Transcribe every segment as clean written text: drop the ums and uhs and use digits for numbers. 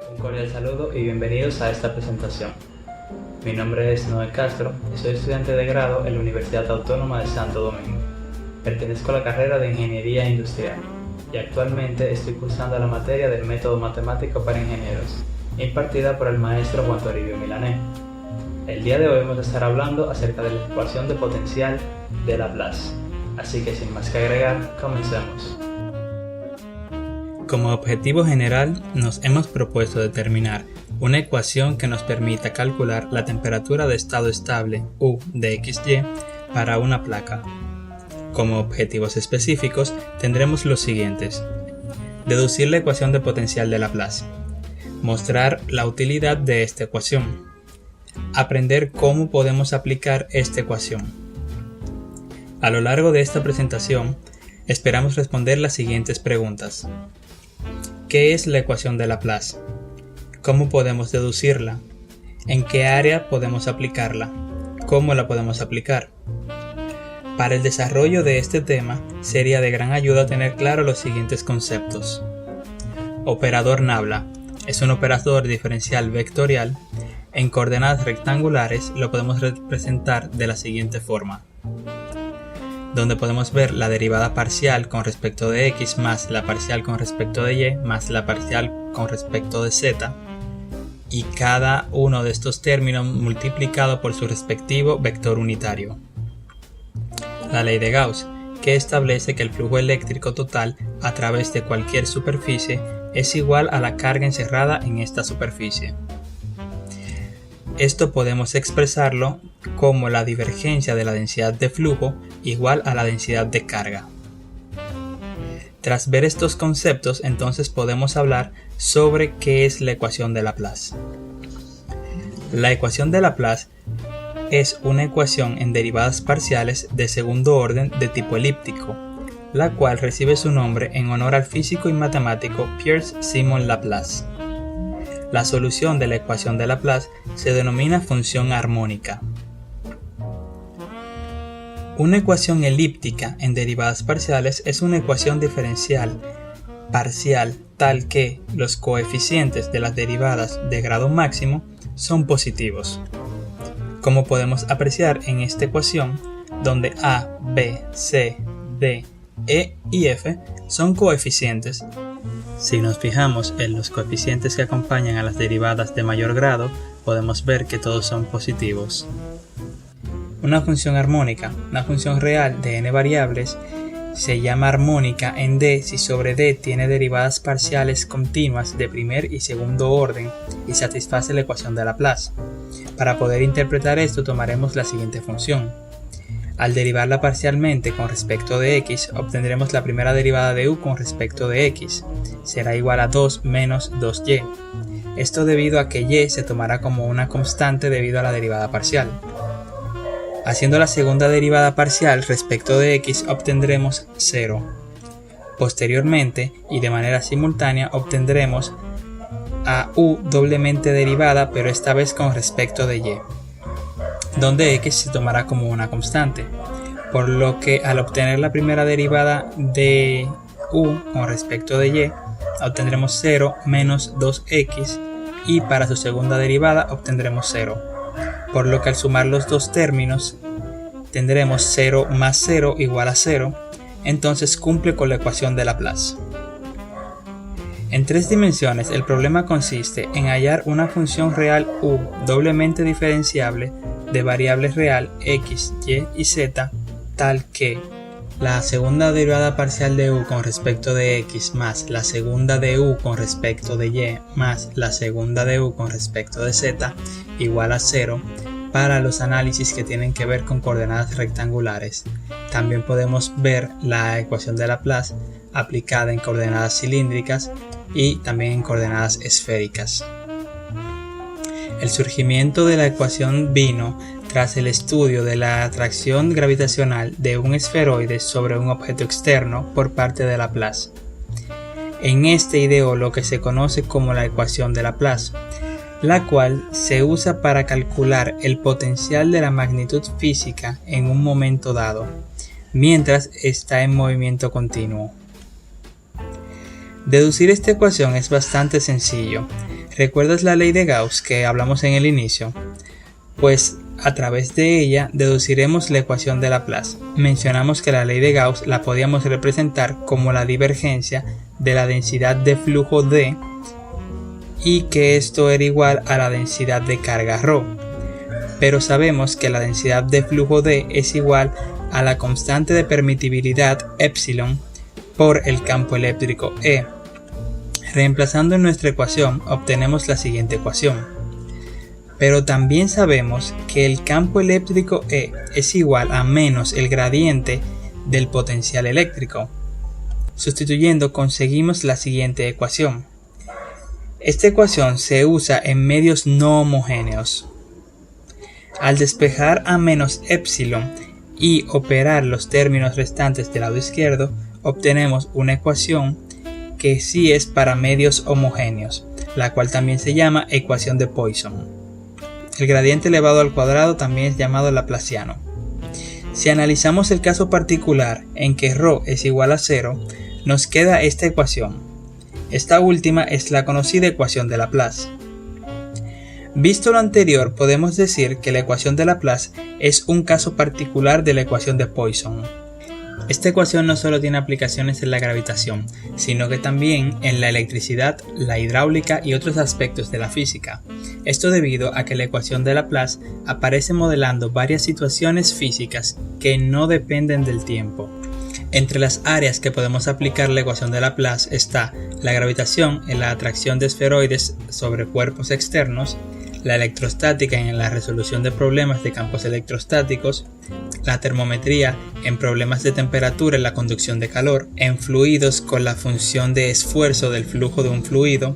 Un cordial saludo y bienvenidos a esta presentación. Mi nombre es Noé Castro y soy estudiante de grado en la Universidad Autónoma de Santo Domingo. Pertenezco a la carrera de Ingeniería Industrial y actualmente estoy cursando la materia del método matemático para ingenieros, impartida por el maestro Juan Toribio Milané. El día de hoy vamos a estar hablando acerca de la ecuación de potencial de Laplace. Así que sin más que agregar, comencemos. Como objetivo general, nos hemos propuesto determinar una ecuación que nos permita calcular la temperatura de estado estable U de XY para una placa. Como objetivos específicos, tendremos los siguientes: deducir la ecuación de potencial de Laplace, mostrar la utilidad de esta ecuación, aprender cómo podemos aplicar esta ecuación. A lo largo de esta presentación, esperamos responder las siguientes preguntas. ¿Qué es la ecuación de Laplace? ¿Cómo podemos deducirla? ¿En qué área podemos aplicarla? ¿Cómo la podemos aplicar? Para el desarrollo de este tema, sería de gran ayuda tener claro los siguientes conceptos. Operador Nabla es un operador diferencial vectorial. En coordenadas rectangulares lo podemos representar de la siguiente forma, donde podemos ver la derivada parcial con respecto de x más la parcial con respecto de y más la parcial con respecto de z, y cada uno de estos términos multiplicado por su respectivo vector unitario. La ley de Gauss, que establece que el flujo eléctrico total a través de cualquier superficie es igual a la carga encerrada en esta superficie. Esto podemos expresarlo como la divergencia de la densidad de flujo igual a la densidad de carga. Tras ver estos conceptos, entonces podemos hablar sobre qué es la ecuación de Laplace. La ecuación de Laplace es una ecuación en derivadas parciales de segundo orden de tipo elíptico, la cual recibe su nombre en honor al físico y matemático Pierre Simon Laplace. La solución de la ecuación de Laplace se denomina función armónica. Una ecuación elíptica en derivadas parciales es una ecuación diferencial parcial tal que los coeficientes de las derivadas de grado máximo son positivos. Como podemos apreciar en esta ecuación, donde a, b, c, d, e y f son coeficientes. Si nos fijamos en los coeficientes que acompañan a las derivadas de mayor grado, podemos ver que todos son positivos. Una función armónica, una función real de n variables, se llama armónica en D si sobre D tiene derivadas parciales continuas de primer y segundo orden y satisface la ecuación de Laplace. Para poder interpretar esto tomaremos la siguiente función. Al derivarla parcialmente con respecto de x, obtendremos la primera derivada de u con respecto de x. Será igual a 2 menos 2y. Esto debido a que y se tomará como una constante debido a la derivada parcial. Haciendo la segunda derivada parcial respecto de x, obtendremos 0. Posteriormente, y de manera simultánea, obtendremos a u doblemente derivada, pero esta vez con respecto de y, donde x se tomará como una constante, por lo que al obtener la primera derivada de u con respecto de y, obtendremos 0 menos 2x, y para su segunda derivada obtendremos 0, por lo que al sumar los dos términos tendremos 0 más 0 igual a 0, entonces cumple con la ecuación de Laplace. En tres dimensiones, el problema consiste en hallar una función real u doblemente diferenciable de variables real x, y y z, tal que la segunda derivada parcial de u con respecto de x más la segunda de u con respecto de y más la segunda de u con respecto de z igual a 0 para los análisis que tienen que ver con coordenadas rectangulares. También podemos ver la ecuación de Laplace aplicada en coordenadas cilíndricas y también en coordenadas esféricas. El surgimiento de la ecuación vino tras el estudio de la atracción gravitacional de un esferoide sobre un objeto externo por parte de Laplace. En este ideó lo que se conoce como la ecuación de Laplace, la cual se usa para calcular el potencial de la magnitud física en un momento dado, mientras está en movimiento continuo. Deducir esta ecuación es bastante sencillo. ¿Recuerdas la ley de Gauss que hablamos en el inicio? Pues a través de ella deduciremos la ecuación de Laplace. Mencionamos que la ley de Gauss la podíamos representar como la divergencia de la densidad de flujo D y que esto era igual a la densidad de carga ρ. Pero sabemos que la densidad de flujo D es igual a la constante de permitibilidad epsilon por el campo eléctrico E. Reemplazando en nuestra ecuación obtenemos la siguiente ecuación. Pero también sabemos que el campo eléctrico E es igual a menos el gradiente del potencial eléctrico. Sustituyendo conseguimos la siguiente ecuación. Esta ecuación se usa en medios no homogéneos. Al despejar a menos epsilon y operar los términos restantes del lado izquierdo, obtenemos una ecuación que sí es para medios homogéneos, la cual también se llama ecuación de Poisson. El gradiente elevado al cuadrado también es llamado laplaciano. Si analizamos el caso particular en que ρ es igual a 0, nos queda esta ecuación. Esta última es la conocida ecuación de Laplace. Visto lo anterior, podemos decir que la ecuación de Laplace es un caso particular de la ecuación de Poisson. Esta ecuación no solo tiene aplicaciones en la gravitación, sino que también en la electricidad, la hidráulica y otros aspectos de la física. Esto debido a que la ecuación de Laplace aparece modelando varias situaciones físicas que no dependen del tiempo. Entre las áreas que podemos aplicar la ecuación de Laplace está la gravitación en la atracción de esferoides sobre cuerpos externos, la electrostática en la resolución de problemas de campos electrostáticos, la termometría en problemas de temperatura en la conducción de calor, en fluidos con la función de esfuerzo del flujo de un fluido.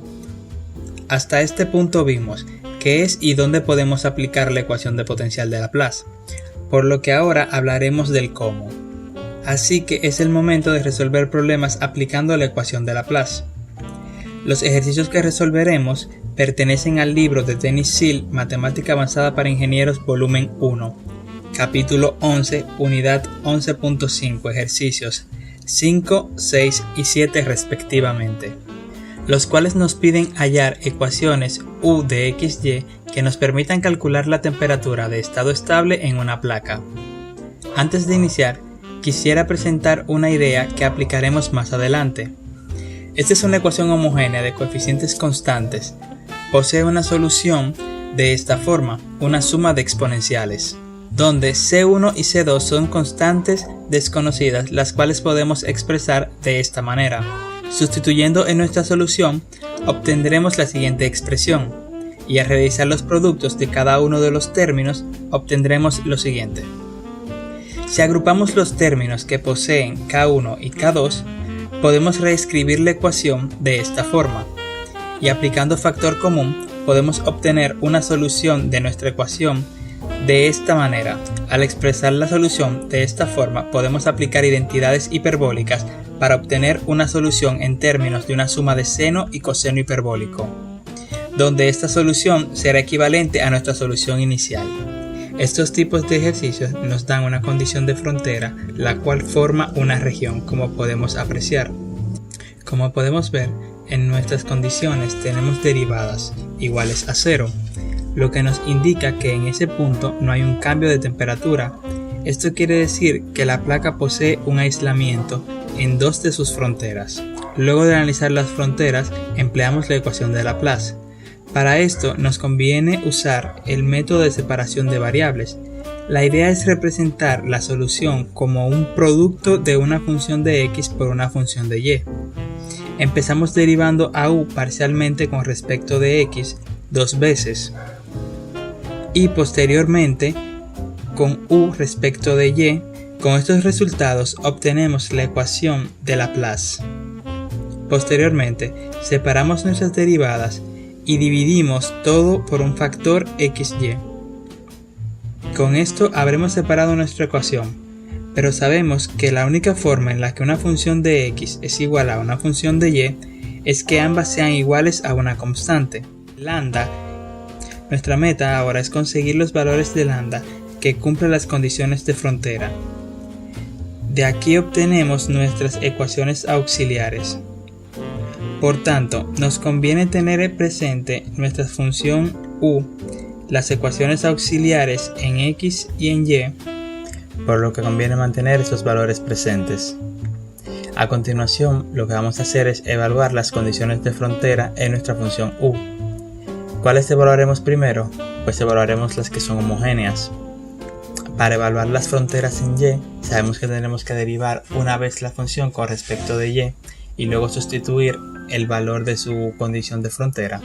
Hasta este punto vimos qué es y dónde podemos aplicar la ecuación de potencial de Laplace, por lo que ahora hablaremos del cómo. Así que es el momento de resolver problemas aplicando la ecuación de Laplace. Los ejercicios que resolveremos pertenecen al libro de Denis Seale, Matemática Avanzada para Ingenieros, volumen 1, capítulo 11, unidad 11.5, ejercicios 5, 6 y 7 respectivamente, los cuales nos piden hallar ecuaciones U de XY que nos permitan calcular la temperatura de estado estable en una placa. Antes de iniciar, quisiera presentar una idea que aplicaremos más adelante. Esta es una ecuación homogénea de coeficientes constantes. Posee una solución de esta forma, una suma de exponenciales, donde C1 y C2 son constantes desconocidas, las cuales podemos expresar de esta manera. Sustituyendo en nuestra solución, obtendremos la siguiente expresión, y al realizar los productos de cada uno de los términos, obtendremos lo siguiente. Si agrupamos los términos que poseen K1 y K2, podemos reescribir la ecuación de esta forma, y aplicando factor común podemos obtener una solución de nuestra ecuación de esta manera. Al expresar la solución de esta forma podemos aplicar identidades hiperbólicas para obtener una solución en términos de una suma de seno y coseno hiperbólico, donde esta solución será equivalente a nuestra solución inicial. Estos tipos de ejercicios nos dan una condición de frontera, la cual forma una región, como podemos apreciar. Como podemos ver, en nuestras condiciones tenemos derivadas iguales a 0, lo que nos indica que en ese punto no hay un cambio de temperatura. Esto quiere decir que la placa posee un aislamiento en dos de sus fronteras. Luego de analizar las fronteras, empleamos la ecuación de Laplace. Para esto nos conviene usar el método de separación de variables. La idea es representar la solución como un producto de una función de x por una función de y. Empezamos derivando a u parcialmente con respecto de x dos veces y posteriormente con u respecto de y. Con estos resultados obtenemos la ecuación de Laplace. Posteriormente separamos nuestras derivadas y dividimos todo por un factor xy. Con esto habremos separado nuestra ecuación, pero sabemos que la única forma en la que una función de x es igual a una función de y es que ambas sean iguales a una constante, lambda. Nuestra meta ahora es conseguir los valores de lambda que cumplan las condiciones de frontera. De aquí obtenemos nuestras ecuaciones auxiliares. Por tanto, nos conviene tener presente nuestra función u, las ecuaciones auxiliares en x y en y, por lo que conviene mantener estos valores presentes. A continuación, lo que vamos a hacer es evaluar las condiciones de frontera en nuestra función u. ¿Cuáles evaluaremos primero? Pues evaluaremos las que son homogéneas. Para evaluar las fronteras en y, sabemos que tendremos que derivar una vez la función con respecto de y luego sustituir el valor de su condición de frontera.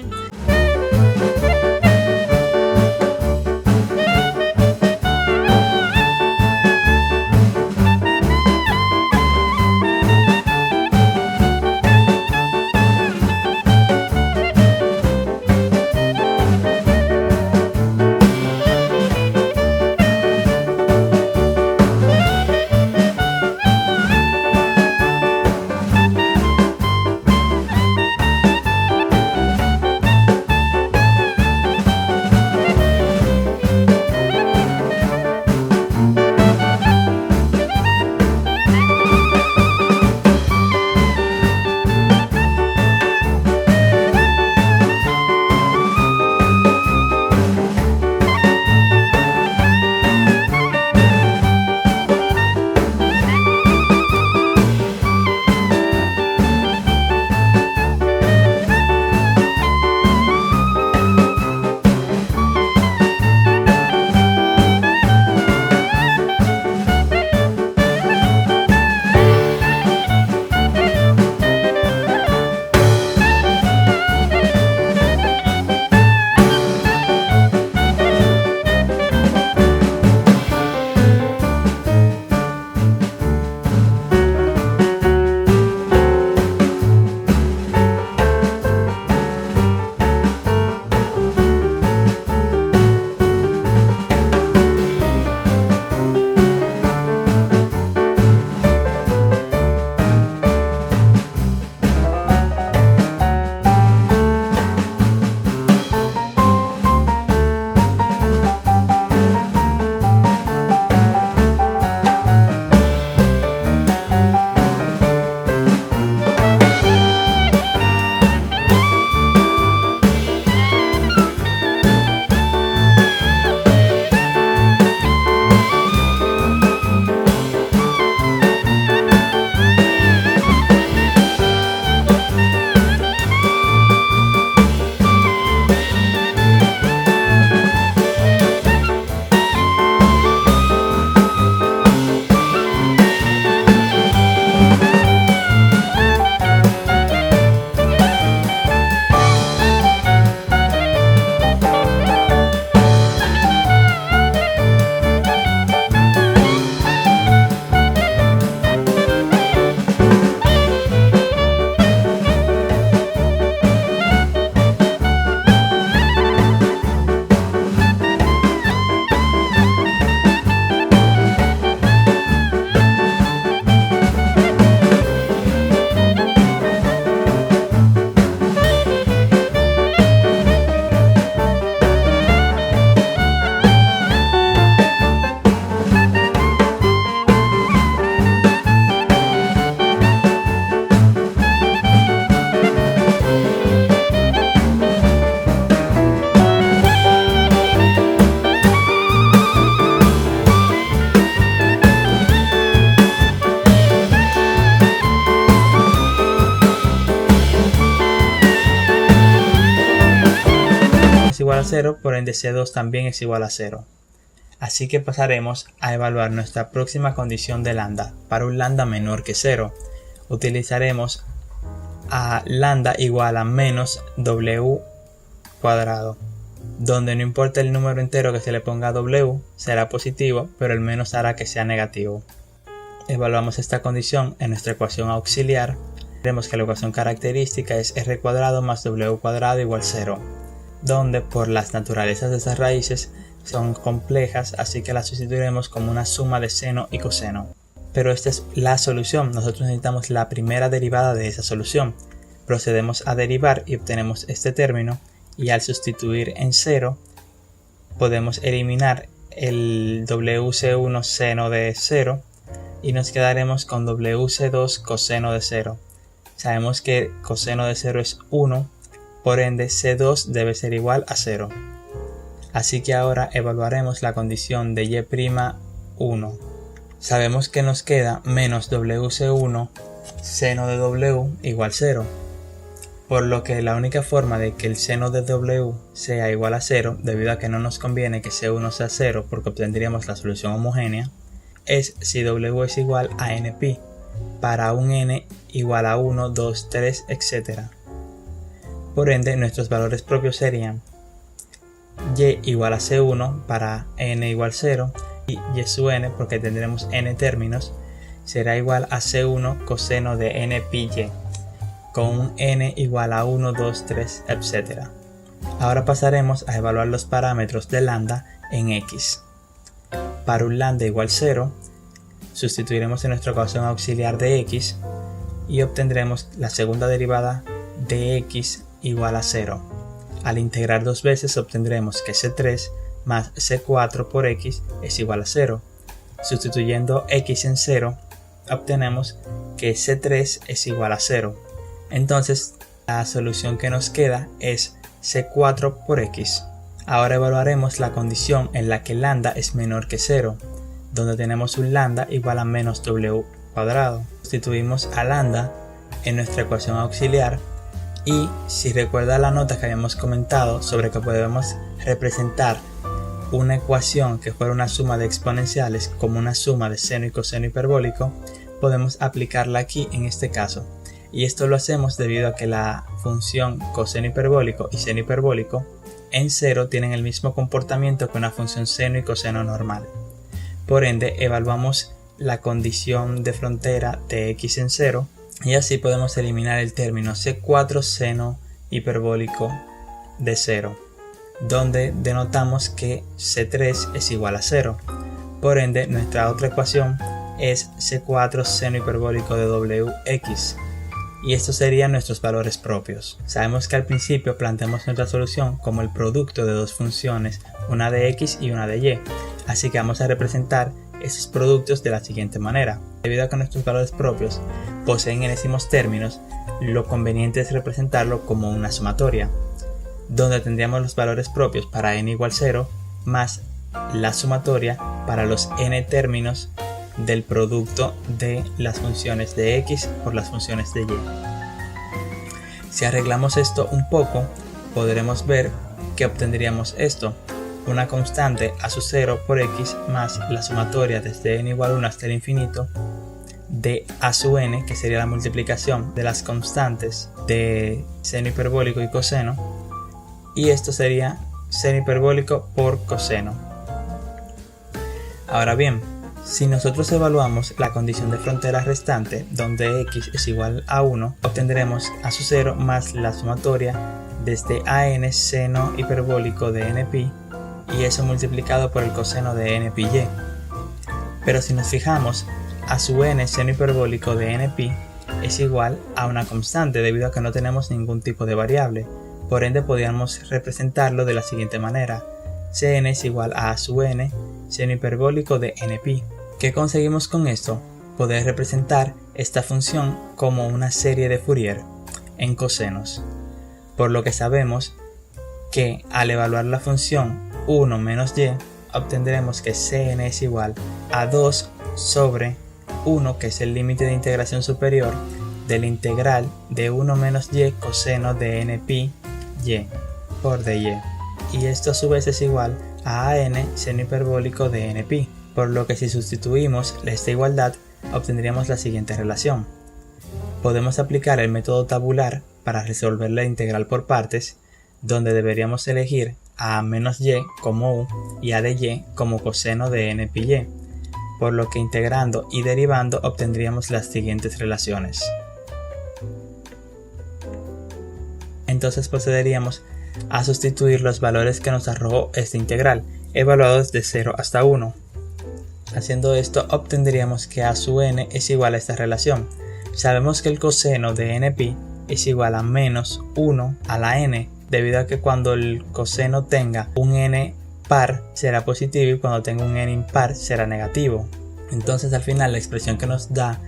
igual a 0, por ende C2 también es igual a 0. Así que pasaremos a evaluar nuestra próxima condición de lambda. Para un lambda menor que 0, utilizaremos a lambda igual a menos w cuadrado, donde no importa el número entero que se le ponga a w, será positivo, pero el menos hará que sea negativo. Evaluamos esta condición en nuestra ecuación auxiliar. Veremos que la ecuación característica es r cuadrado más w cuadrado igual 0, donde por las naturalezas de esas raíces son complejas, así que las sustituiremos como una suma de seno y coseno. Pero esta es la solución, nosotros necesitamos la primera derivada de esa solución. Procedemos a derivar y obtenemos este término, y al sustituir en 0 podemos eliminar el wc1 seno de 0 y nos quedaremos con wc2 coseno de 0. sabemos que coseno de 0 es 1, por ende C2 debe ser igual a 0. Así que ahora evaluaremos la condición de y'1. Sabemos que nos queda menos WC1 seno de W igual 0. Por lo que la única forma de que el seno de W sea igual a 0, debido a que no nos conviene que C1 sea 0 porque obtendríamos la solución homogénea, es si W es igual a nπ, para un n igual a 1, 2, 3, etc. Por ende, nuestros valores propios serían y igual a C1 para n igual 0 y y sub n, porque tendremos n términos, será igual a C1 coseno de nπy, con un n igual a 1, 2, 3, etc. Ahora pasaremos a evaluar los parámetros de lambda en x. Para un lambda igual 0, sustituiremos en nuestra ecuación auxiliar de x y obtendremos la segunda derivada de x igual a 0. Al integrar dos veces obtendremos que c3 más c4 por x es igual a 0. Sustituyendo x en 0, obtenemos que c3 es igual a 0. Entonces, la solución que nos queda es c4 por x. Ahora evaluaremos la condición en la que lambda es menor que 0, donde tenemos un lambda igual a menos w cuadrado. Sustituimos a lambda en nuestra ecuación auxiliar y, si recuerda la nota que habíamos comentado sobre que podemos representar una ecuación que fuera una suma de exponenciales como una suma de seno y coseno hiperbólico, podemos aplicarla aquí en este caso. Y esto lo hacemos debido a que la función coseno hiperbólico y seno hiperbólico en 0 tienen el mismo comportamiento que una función seno y coseno normal. Por ende, evaluamos la condición de frontera de x en 0 y así podemos eliminar el término c4 seno hiperbólico de 0, donde denotamos que c3 es igual a 0. Por ende, nuestra otra ecuación es c4 seno hiperbólico de wx. Y estos serían nuestros valores propios. Sabemos que al principio planteamos nuestra solución como el producto de dos funciones, una de x y una de y, así que vamos a representar esos productos de la siguiente manera. Debido a que nuestros valores propios poseen enésimos términos, lo conveniente es representarlo como una sumatoria, donde tendríamos los valores propios para n igual 0 más la sumatoria para los n términos del producto de las funciones de x por las funciones de y. Si arreglamos esto un poco, podremos ver que obtendríamos esto, una constante a su 0 por x más la sumatoria desde n igual a 1 hasta el infinito de a sub n, que sería la multiplicación de las constantes de seno hiperbólico y coseno, y esto sería seno hiperbólico por coseno. Ahora bien, si nosotros evaluamos la condición de frontera restante, donde x es igual a 1, obtendremos a su 0 más la sumatoria desde a n seno hiperbólico de nπ y eso multiplicado por el coseno de nπy. Pero si nos fijamos, a sub n seno hiperbólico de nπ es igual a una constante debido a que no tenemos ningún tipo de variable. Por ende podríamos representarlo de la siguiente manera: Cn es igual a sub n seno hiperbólico de nπ. ¿Qué conseguimos con esto? Poder representar esta función como una serie de Fourier en cosenos, por lo que sabemos que al evaluar la función 1 menos y obtendremos que Cn es igual a 2 sobre 1, que es el límite de integración superior del integral de 1 menos y coseno de nπ y por dy, y esto a su vez es igual a n seno hiperbólico de nπ, por lo que si sustituimos esta igualdad obtendríamos la siguiente relación. Podemos aplicar el método tabular para resolver la integral por partes, donde deberíamos elegir a menos y como u y a de y como coseno de nπy, por lo que integrando y derivando obtendríamos las siguientes relaciones. Entonces procederíamos a sustituir los valores que nos arrojó esta integral, evaluados de 0 hasta 1. Haciendo esto obtendríamos que a sub n es igual a esta relación. Sabemos que el coseno de nπ es igual a menos 1 a la n, debido a que cuando el coseno tenga un n par será positivo y cuando tenga un n impar será negativo. Entonces al final la expresión que nos da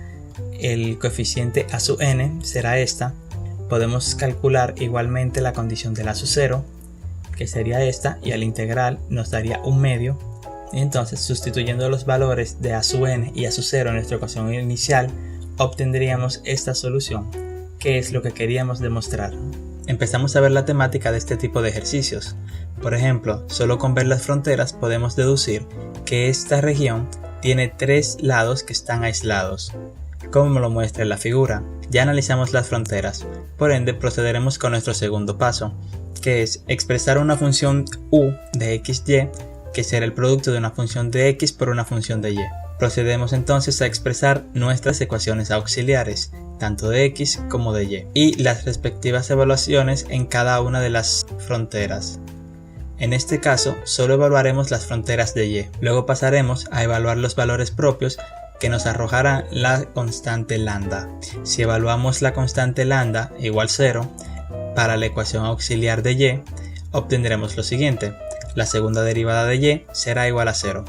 el coeficiente a sub n será esta. Podemos calcular igualmente la condición de la sub 0, que sería esta, y al integral nos daría 1/2. Entonces, sustituyendo los valores de a sub n y a sub 0 en nuestra ecuación inicial, obtendríamos esta solución, que es lo que queríamos demostrar. Empezamos a ver la temática de este tipo de ejercicios. Por ejemplo, solo con ver las fronteras podemos deducir que esta región tiene 3 lados que están aislados, como lo muestra en la figura. Ya analizamos las fronteras, por ende procederemos con nuestro segundo paso, que es expresar una función u de xy, que será el producto de una función de x por una función de y. Procedemos entonces a expresar nuestras ecuaciones auxiliares, tanto de x como de y, y las respectivas evaluaciones en cada una de las fronteras. En este caso, solo evaluaremos las fronteras de y. Luego pasaremos a evaluar los valores propios que nos arrojará la constante lambda. Si evaluamos la constante lambda igual 0 para la ecuación auxiliar de y, obtendremos lo siguiente: la segunda derivada de y será igual a 0.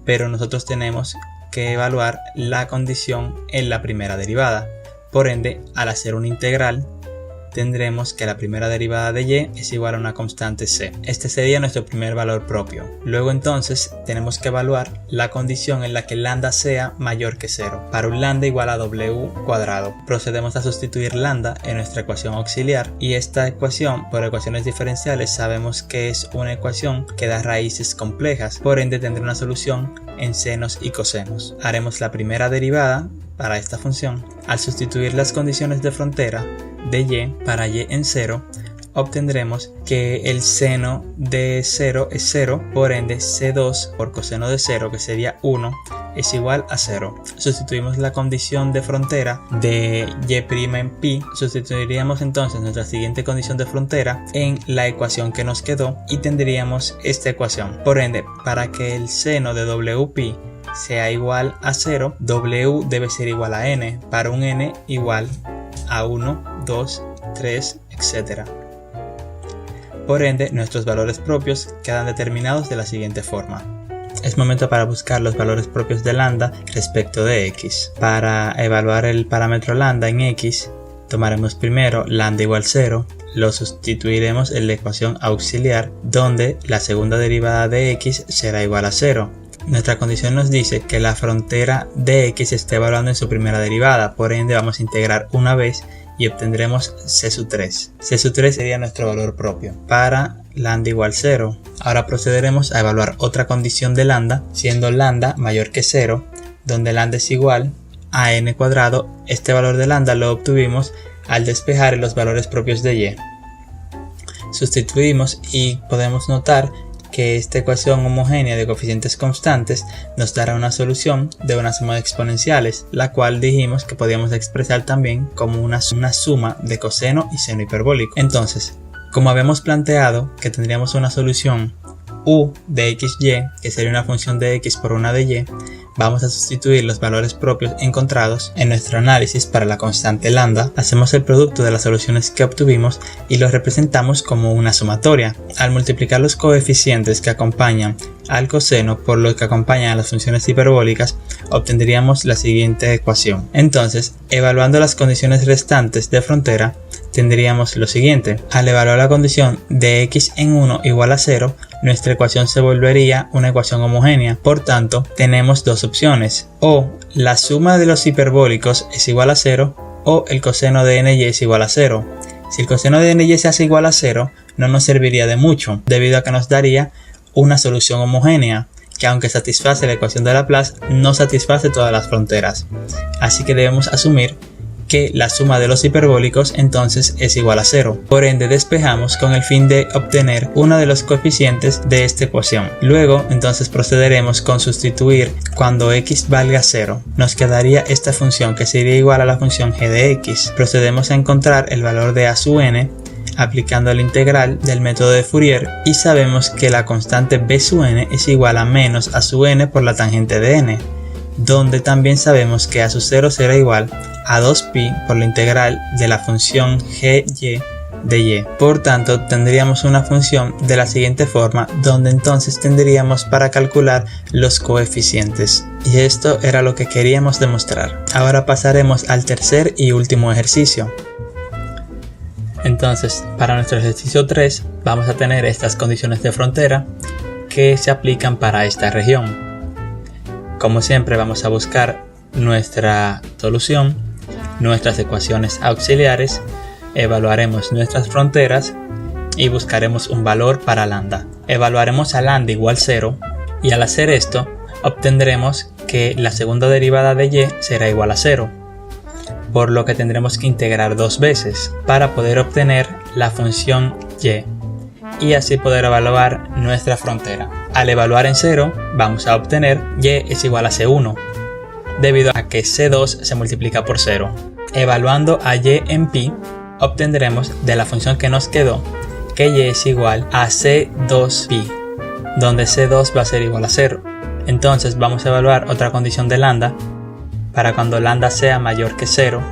Pero nosotros tenemos que evaluar la condición en la primera derivada. Por ende, al hacer una integral, tendremos que la primera derivada de y es igual a una constante c. Este sería nuestro primer valor propio. Luego entonces tenemos que evaluar la condición en la que lambda sea mayor que 0, para un lambda igual a w cuadrado. Procedemos a sustituir lambda en nuestra ecuación auxiliar, y esta ecuación, por ecuaciones diferenciales, sabemos que es una ecuación que da raíces complejas, por ende tendrá una solución en senos y cosenos. Haremos la primera derivada para esta función. Al sustituir las condiciones de frontera de y para y en 0, obtendremos que el seno de 0 es 0, por ende c2 por coseno de 0, que sería 1, es igual a 0. Sustituimos la condición de frontera de y' en pi, sustituiríamos entonces nuestra siguiente condición de frontera en la ecuación que nos quedó y tendríamos esta ecuación. Por ende, para que el seno de wpi sea igual a 0, w debe ser igual a n, para un n igual a 1, 2, 3, etc. Por ende, nuestros valores propios quedan determinados de la siguiente forma. Es momento para buscar los valores propios de lambda respecto de x. Para evaluar el parámetro lambda en x, tomaremos primero lambda igual 0, lo sustituiremos en la ecuación auxiliar, donde la segunda derivada de x será igual a 0. Nuestra condición nos dice que la frontera de x se está evaluando en su primera derivada, por ende vamos a integrar una vez y obtendremos c3. c3 sería nuestro valor propio para lambda igual 0. Ahora procederemos a evaluar otra condición de lambda, siendo lambda mayor que 0, donde lambda es igual a n cuadrado. Este valor de lambda lo obtuvimos al despejar los valores propios de y. Sustituimos y podemos notar que esta ecuación homogénea de coeficientes constantes nos dará una solución de una suma de exponenciales, la cual dijimos que podíamos expresar también como una suma de coseno y seno hiperbólico. Entonces, como habíamos planteado que tendríamos una solución u de xy, que sería una función de x por una de y, vamos a sustituir los valores propios encontrados en nuestro análisis para la constante lambda. Hacemos el producto de las soluciones que obtuvimos y los representamos como una sumatoria. Al multiplicar los coeficientes que acompañan al coseno por los que acompañan a las funciones hiperbólicas, obtendríamos la siguiente ecuación. Entonces, evaluando las condiciones restantes de frontera, tendríamos lo siguiente. Al evaluar la condición de x en 1 igual a 0, nuestra ecuación se volvería una ecuación homogénea. Por tanto, tenemos dos opciones: o la suma de los hiperbólicos es igual a 0, o el coseno de ny es igual a 0. Si el coseno de ny se hace igual a 0, no nos serviría de mucho, debido a que nos daría una solución homogénea, que aunque satisface la ecuación de Laplace, no satisface todas las fronteras. Así que debemos asumir que la suma de los hiperbólicos entonces es igual a 0. Por ende, despejamos con el fin de obtener uno de los coeficientes de esta ecuación. Luego, entonces procederemos con sustituir cuando x valga 0. Nos quedaría esta función, que sería igual a la función g de x. Procedemos a encontrar el valor de a sub n aplicando la integral del método de Fourier, y sabemos que la constante b sub n es igual a menos a sub n por la tangente de n, donde también sabemos que a sub 0 será igual a 2pi por la integral de la función gy de y. Por tanto, tendríamos una función de la siguiente forma, donde entonces tendríamos para calcular los coeficientes. Y esto era lo que queríamos demostrar. Ahora pasaremos al tercer y último ejercicio. Entonces, para nuestro ejercicio 3 vamos a tener estas condiciones de frontera que se aplican para esta región. Como siempre, vamos a buscar nuestra solución, nuestras ecuaciones auxiliares, evaluaremos nuestras fronteras y buscaremos un valor para lambda. Evaluaremos a lambda igual 0 y al hacer esto obtendremos que la segunda derivada de y será igual a 0, por lo que tendremos que integrar dos veces para poder obtener la función y así poder evaluar nuestra frontera. Al evaluar en 0 vamos a obtener y es igual a c1, debido a que c2 se multiplica por 0. Evaluando a y en pi obtendremos de la función que nos quedó que y es igual a c2pi, donde c2 va a ser igual a 0. Entonces vamos a evaluar otra condición de lambda para cuando lambda sea mayor que 0,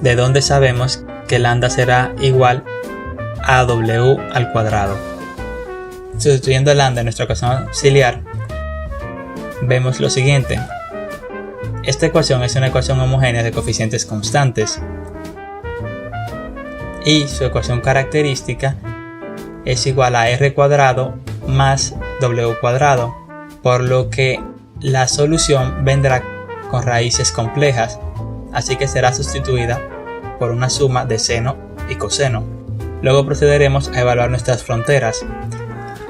de donde sabemos que lambda será igual a w al cuadrado. Sustituyendo lambda en nuestra ecuación auxiliar, vemos lo siguiente. Esta ecuación es una ecuación homogénea de coeficientes constantes y su ecuación característica es igual a r cuadrado más w cuadrado, por lo que la solución vendrá con raíces complejas, así que será sustituida por una suma de seno y coseno. Luego procederemos a evaluar nuestras fronteras.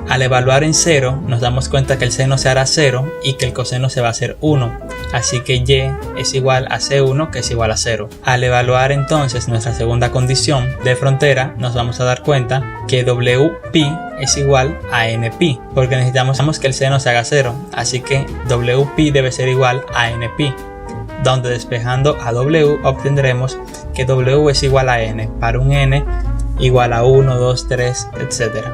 Al evaluar en 0 nos damos cuenta que el seno se hará 0 y que el coseno se va a hacer 1, así que y es igual a c1 que es igual a 0. Al evaluar entonces nuestra segunda condición de frontera nos vamos a dar cuenta que wpi es igual a npi, porque necesitamos que el seno se haga 0, así que wpi debe ser igual a npi, donde despejando a w obtendremos que w es igual a n para un n igual a 1, 2, 3, etc.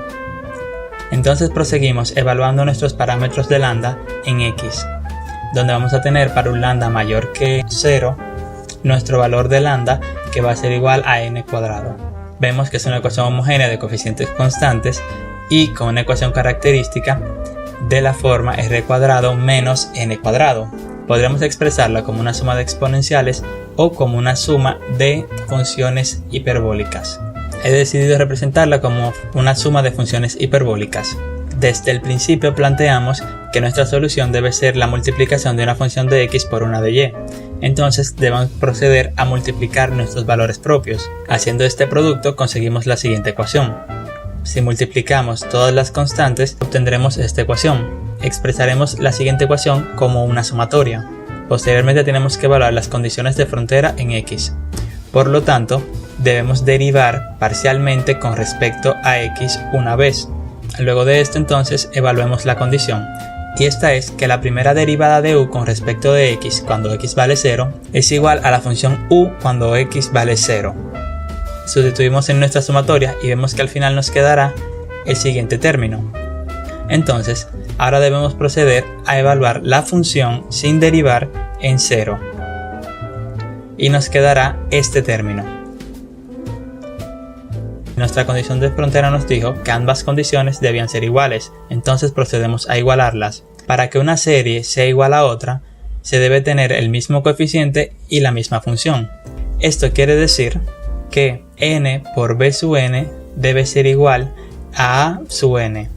Entonces proseguimos evaluando nuestros parámetros de lambda en x, donde vamos a tener para un lambda mayor que 0 nuestro valor de lambda que va a ser igual a n cuadrado. Vemos que es una ecuación homogénea de coeficientes constantes y con una ecuación característica de la forma r cuadrado menos n cuadrado. Podríamos expresarla como una suma de exponenciales o como una suma de funciones hiperbólicas. He decidido representarla como una suma de funciones hiperbólicas. Desde el principio planteamos que nuestra solución debe ser la multiplicación de una función de x por una de y. Entonces debemos proceder a multiplicar nuestros valores propios. Haciendo este producto conseguimos la siguiente ecuación. Si multiplicamos todas las constantes obtendremos esta ecuación. Expresaremos la siguiente ecuación como una sumatoria. Posteriormente tenemos que evaluar las condiciones de frontera en x. Por lo tanto, debemos derivar parcialmente con respecto a x una vez. Luego de esto entonces evaluemos la condición, y esta es que la primera derivada de u con respecto de x cuando x vale 0 es igual a la función u cuando x vale 0. Sustituimos en nuestra sumatoria y vemos que al final nos quedará el siguiente término. Entonces, ahora debemos proceder a evaluar la función sin derivar en 0. Y nos quedará este término. Nuestra condición de frontera nos dijo que ambas condiciones debían ser iguales, entonces procedemos a igualarlas. Para que una serie sea igual a otra, se debe tener el mismo coeficiente y la misma función. Esto quiere decir que n por b sub n debe ser igual a sub n.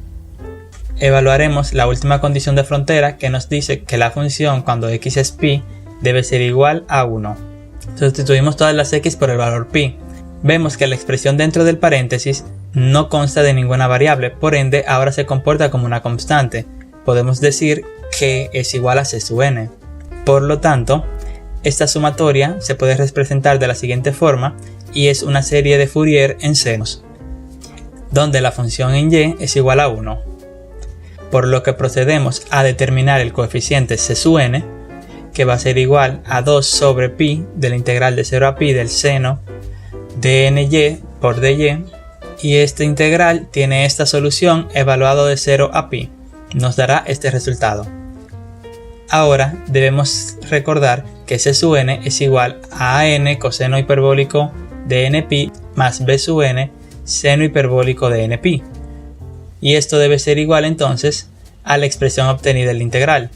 Evaluaremos la última condición de frontera que nos dice que la función cuando x es pi debe ser igual a 1. Sustituimos todas las x por el valor pi. Vemos que la expresión dentro del paréntesis no consta de ninguna variable, por ende ahora se comporta como una constante. Podemos decir que es igual a c sub n. Por lo tanto, esta sumatoria se puede representar de la siguiente forma y es una serie de Fourier en senos, donde la función en y es igual a 1. Por lo que procedemos a determinar el coeficiente c sub n, que va a ser igual a 2 sobre pi de la integral de 0 a pi del seno de ny por dy, y esta integral tiene esta solución evaluado de 0 a pi. Nos dará este resultado. Ahora debemos recordar que c sub n es igual a n coseno hiperbólico de npi más b sub n seno hiperbólico de nπ. Y esto debe ser igual entonces a la expresión obtenida en la integral.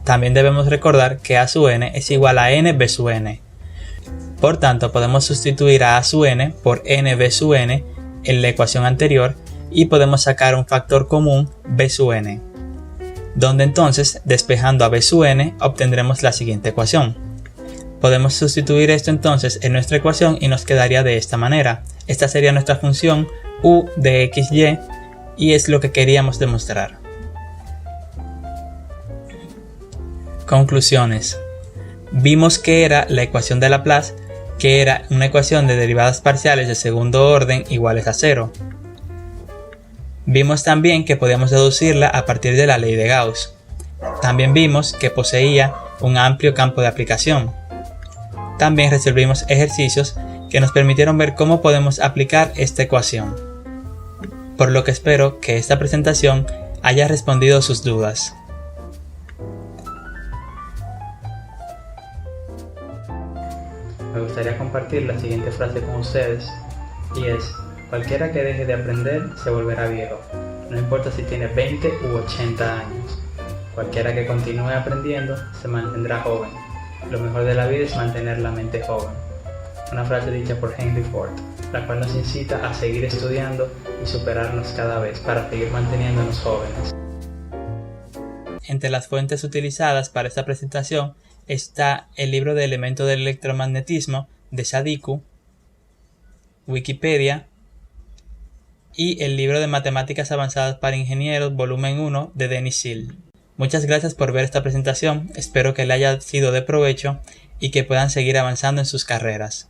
También debemos recordar que a sub n es igual a nb sub n. Por tanto, podemos sustituir a sub n por nb sub n en la ecuación anterior y podemos sacar un factor común b sub n, donde entonces, despejando a b sub n, obtendremos la siguiente ecuación. Podemos sustituir esto entonces en nuestra ecuación y nos quedaría de esta manera. Esta sería nuestra función u de xy y es lo que queríamos demostrar. Conclusiones. Vimos que era la ecuación de Laplace, que era una ecuación de derivadas parciales de segundo orden iguales a 0. Vimos también que podíamos deducirla a partir de la ley de Gauss. También vimos que poseía un amplio campo de aplicación. También resolvimos ejercicios que nos permitieron ver cómo podemos aplicar esta ecuación. Por lo que espero que esta presentación haya respondido sus dudas. Me gustaría compartir la siguiente frase con ustedes y es: cualquiera que deje de aprender se volverá viejo, no importa si tiene 20 u 80 años. Cualquiera que continúe aprendiendo se mantendrá joven. Lo mejor de la vida es mantener la mente joven. Una frase dicha por Henry Ford, la cual nos incita a seguir estudiando y superarnos cada vez para seguir manteniéndonos jóvenes. Entre las fuentes utilizadas para esta presentación está el libro de elementos del electromagnetismo de Sadiku, Wikipedia y el libro de matemáticas avanzadas para ingenieros volumen 1 de Denis Seal. Muchas gracias por ver esta presentación, espero que le haya sido de provecho y que puedan seguir avanzando en sus carreras.